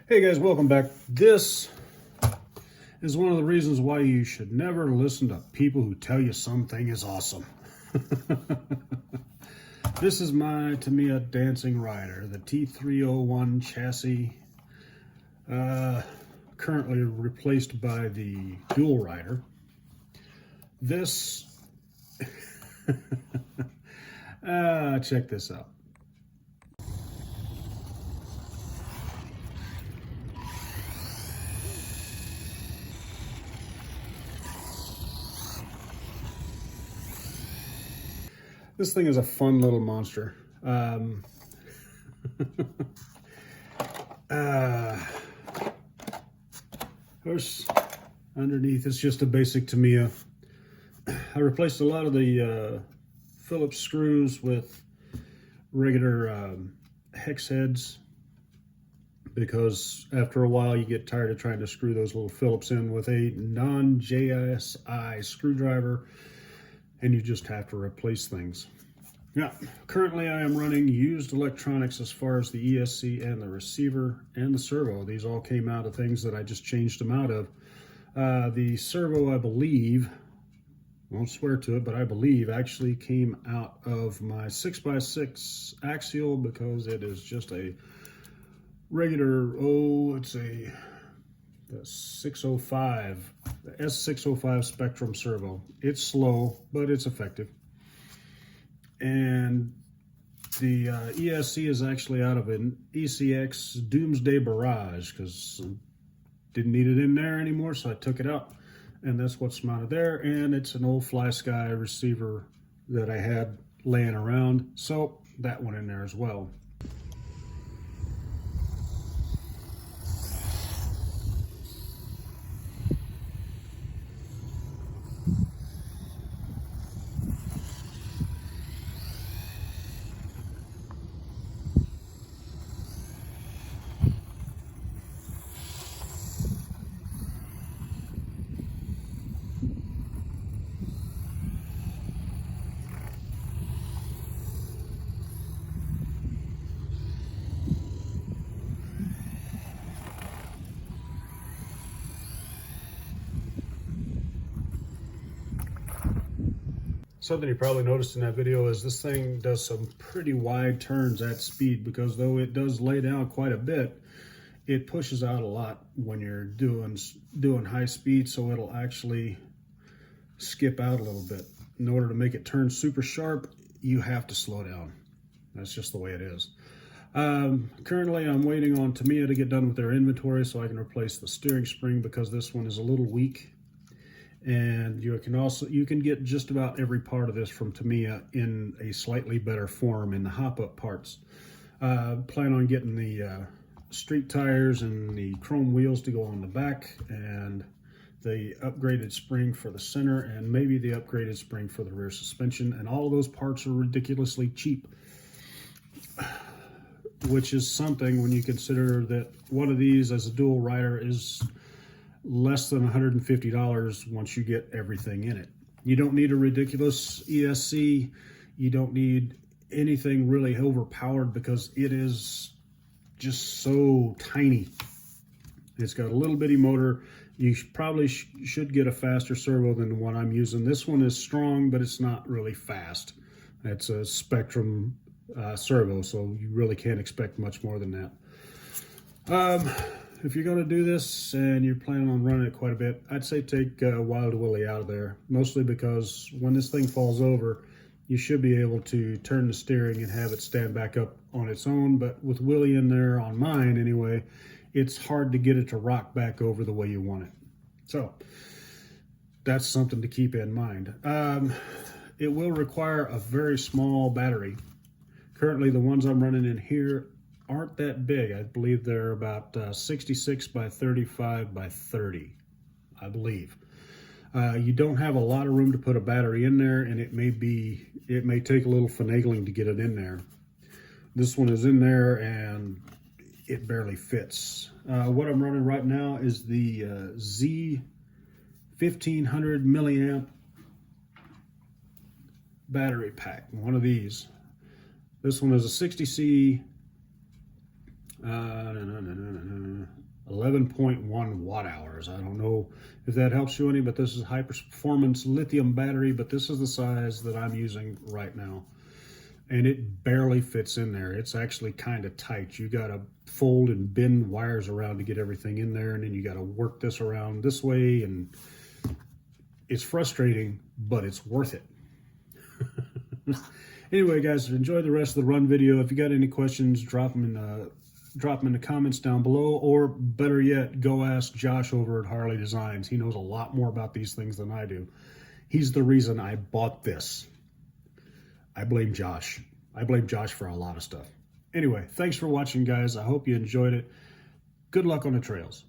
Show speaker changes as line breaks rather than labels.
Hey guys, welcome back. This is one of the reasons why you should never listen to people who tell you something is awesome. This is my Tamiya dancing rider, the T3-01 chassis, currently replaced by the dual rider. This, check this out. This thing is a fun little monster. Of course, underneath it's just a basic Tamiya. I replaced a lot of the Phillips screws with regular hex heads because after a while you get tired of trying to screw those little Phillips in with a non-ESC screwdriver, and you just have to replace things. Now, currently I am running used electronics as far as the ESC and the receiver and the servo. These all came out of things that I just changed them out of. The servo, I believe, won't swear to it, but I believe actually came out of my 6x6 axial because it is just a regular, it's a the 605, the S605 Spectrum servo. It's slow, but it's effective. And the ESC is actually out of an ECX Doomsday Barrage because didn't need it in there anymore, so I took it out. And that's what's mounted there. And it's an old Fly Sky receiver that I had laying around, so that went in there as well. Something you probably noticed in that video is this thing does some pretty wide turns at speed because though it does lay down quite a bit, it pushes out a lot when you're doing high speed, so it'll actually skip out a little bit. In order to make it turn super sharp, you have to slow down. That's just the way it is. Currently, I'm waiting on Tamiya to get done with their inventory so I can replace the steering spring because this one is a little weak. And you can get just about every part of this from Tamiya in a slightly better form in the hop-up parts. Plan on getting the street tires and the chrome wheels to go on the back, and the upgraded spring for the center, and maybe the upgraded spring for the rear suspension. And all of those parts are ridiculously cheap, which is something when you consider that one of these as a dual rider is less than $150 once you get everything in it. You don't need a ridiculous ESC. You don't need anything really overpowered because it is just so tiny. It's got a little bitty motor. You probably should get a faster servo than the one I'm using. This one is strong, but it's not really fast. It's a Spectrum servo, so you really can't expect much more than that. If you're going to do this and you're planning on running it quite a bit, I'd say take Wild Willie out of there, mostly because when this thing falls over, you should be able to turn the steering and have it stand back up on its own. But with Willie in there, on mine anyway, it's hard to get it to rock back over the way you want it. So that's something to keep in mind. It will require a very small battery. Currently, the ones I'm running in here aren't that big. I believe they're about 66 by 35 by 30, I believe. You don't have a lot of room to put a battery in there, and it may take a little finagling to get it in there. This one is in there and it barely fits. What I'm running right now is the Z 1500 milliamp battery pack, one of these. This one is a 60C 11.1 watt hours. I don't know if that helps you any, but this is high performance lithium battery, but this is the size that I'm using right now. And it barely fits in there. It's actually kind of tight. You got to fold and bend wires around to get everything in there, and then you got to work this around this way, and it's frustrating, but it's worth it. Anyway, guys, enjoy the rest of the run video. If you got any questions, drop them in the comments down below, or better yet, go ask Josh over at Harley Designs. He knows a lot more about these things than I do. He's the reason I bought this. I blame Josh. I blame Josh for a lot of stuff. Anyway, thanks for watching, guys. I hope you enjoyed it. Good luck on the trails.